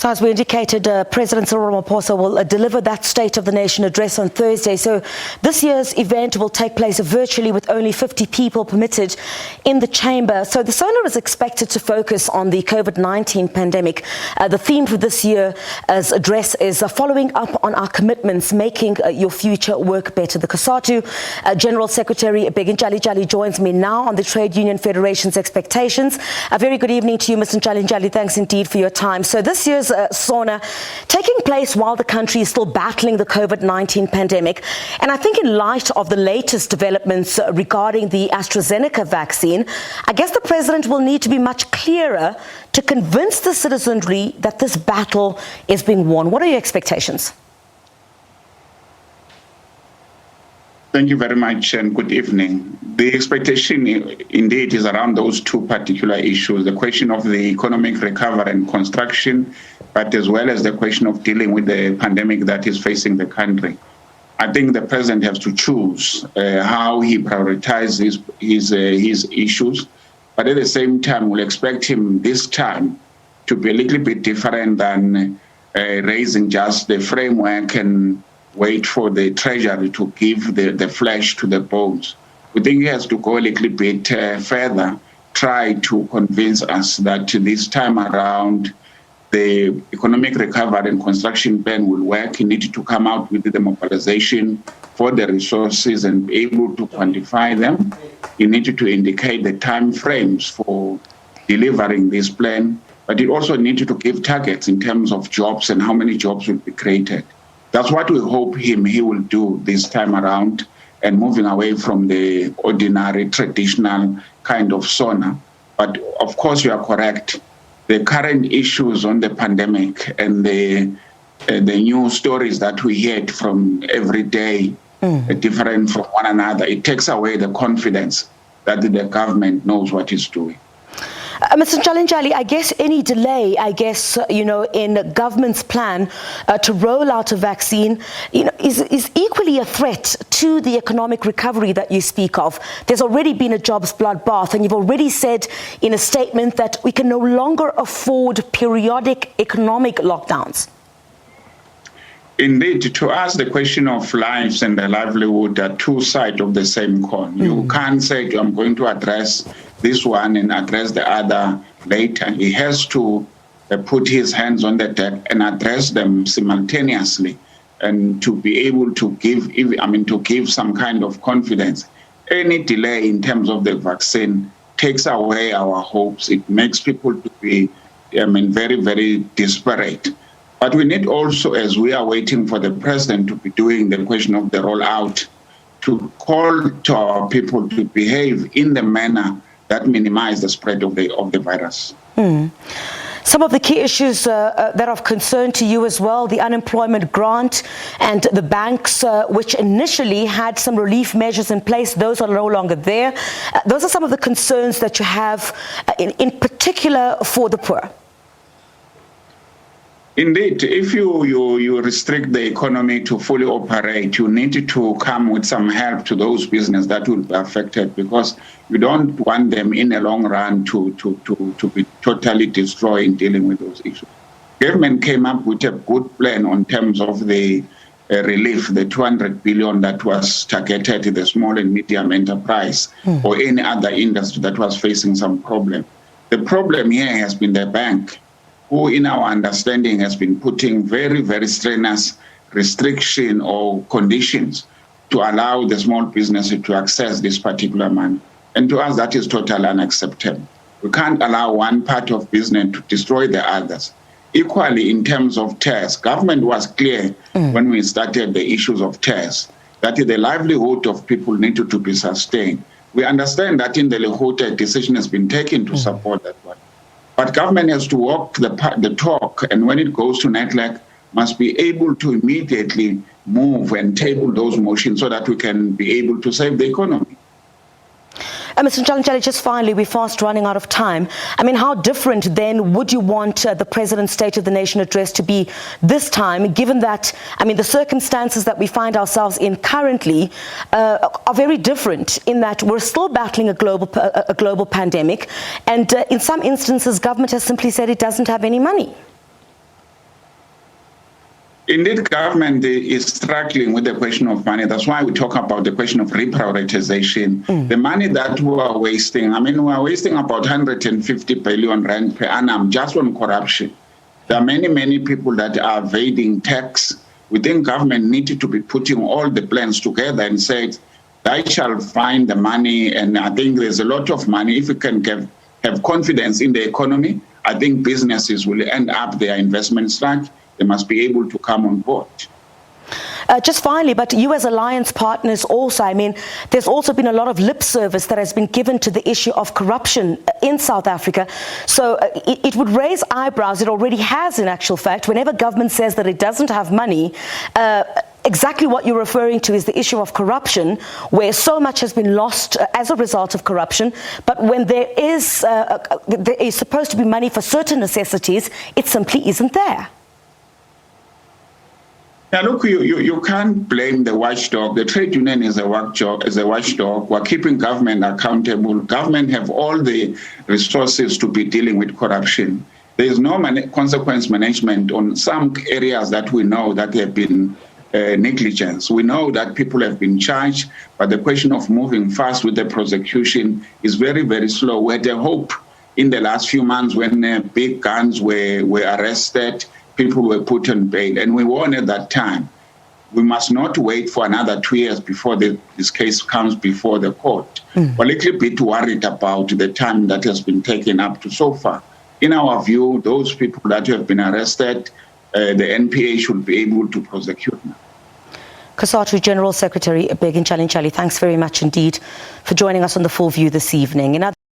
So as we indicated, President Cyril Ramaphosa will deliver that State of the Nation address on Thursday. So this year's event will take place virtually with only 50 people permitted in the chamber. So the SONA is expected to focus on the COVID-19 pandemic. The theme for this year's address is following up on our commitments, making your future work better. The Cosatu General Secretary Bheki Ntshalintshali joins me now on the Trade Union Federation's expectations. A very good evening to you, Mr. Ntshalintshali. Thanks indeed for your time. So this year's SONA taking place while the country is still battling the COVID-19 pandemic. And I think in light of the latest developments regarding the AstraZeneca vaccine, I guess the president will need to be much clearer to convince the citizenry that this battle is being won. What are your expectations? Thank you very much and good evening. The expectation indeed is around those two particular issues, the question of the economic recovery and construction, but as well as the question of dealing with the pandemic that is facing the country. I think the president has to choose how he prioritizes his issues, but at the same time, we'll expect him this time to be a little bit different than raising just the framework and wait for the treasury to give the flesh to the bones. We think he has to go a little bit further, try to convince us that this time around the economic recovery and construction plan will work. He needed to come out with the mobilization for the resources and be able to quantify them. He needed to indicate the time frames for delivering this plan, but he also needed to give targets in terms of jobs and how many jobs will be created. That's what we hope he will do this time around, and moving away from the ordinary, traditional kind of SONA. But of course, you are correct. The current issues on the pandemic and the new stories that we hear from every day, different from one another, it takes away the confidence that the government knows what it's doing. Mr. Ntshalintshali, I guess any delay, in government's plan to roll out a vaccine, is equally a threat to the economic recovery that you speak of. There's already been a jobs bloodbath, and you've already said in a statement that we can no longer afford periodic economic lockdowns. Indeed, to us, the question of lives and the livelihood are two sides of the same coin. You can't say, I'm going to address this one and address the other later. He has to put his hands on the deck and address them simultaneously, and to be able to give some kind of confidence. Any delay in terms of the vaccine takes away our hopes. It makes people to be, very, very desperate. But we need also, as we are waiting for the president to be doing the question of the rollout, to call to our people to behave in the manner that minimize the spread of the virus. Some of the key issues that are of concern to you as well, the unemployment grant and the banks, which initially had some relief measures in place, those are no longer there. Those are some of the concerns that you have, in particular for the poor. Indeed, if you restrict the economy to fully operate, you need to come with some help to those businesses that will be affected, because you don't want them in the long run to be totally destroyed in dealing with those issues. Government came up with a good plan on terms of the relief, the 200 billion that was targeted to the small and medium enterprise or any other industry that was facing some problem. The problem here has been the bank, who in our understanding has been putting very, very strenuous restriction or conditions to allow the small business to access this particular money. And to us, that is totally unacceptable. We can't allow one part of business to destroy the others. Equally, in terms of tests, government was clear when we started the issues of tests, that the livelihood of people needed to be sustained. We understand that in the Lahore, a decision has been taken to support that one. But government has to walk the talk, and when it goes to network, must be able to immediately move and table those motions so that we can be able to save the economy. Mr. Ntshalintshali, just finally, we're fast running out of time. How different then would you want the President's State of the Nation address to be this time, given that, the circumstances that we find ourselves in currently are very different, in that we're still battling a global pandemic, and in some instances, government has simply said it doesn't have any money. Indeed, government is struggling with the question of money. That's why we talk about the question of reprioritization. The money that we are wasting, we are wasting about 150 billion rand per annum just on corruption. There are many, many people that are evading tax. We think government needed to be putting all the plans together and said, I shall find the money. And I think there's a lot of money. If we can have confidence in the economy, I think businesses will end up their investment slack. They must be able to come on board. Just finally, but you as alliance partners also, there's also been a lot of lip service that has been given to the issue of corruption in South Africa. So it would raise eyebrows. It already has, in actual fact, whenever government says that it doesn't have money. Exactly what you're referring to is the issue of corruption, where so much has been lost as a result of corruption. But when there is supposed to be money for certain necessities, it simply isn't there. Now, look, you can't blame the watchdog. The trade union is a watchdog. We're keeping government accountable. Government have all the resources to be dealing with corruption. There is no consequence management on some areas that we know that have been negligence. We know that people have been charged, but the question of moving fast with the prosecution is very, very slow. We had a hope in the last few months when big guns were arrested. People were put on bail, and we warned at that time. We must not wait for another 2 years before this case comes before the court. We're a little bit worried about the time that has been taken up to so far. In our view, those people that have been arrested, the NPA should be able to prosecute them. Cosatu General Secretary Bheki Ntshalintshali, thanks very much indeed for joining us on The Full View this evening.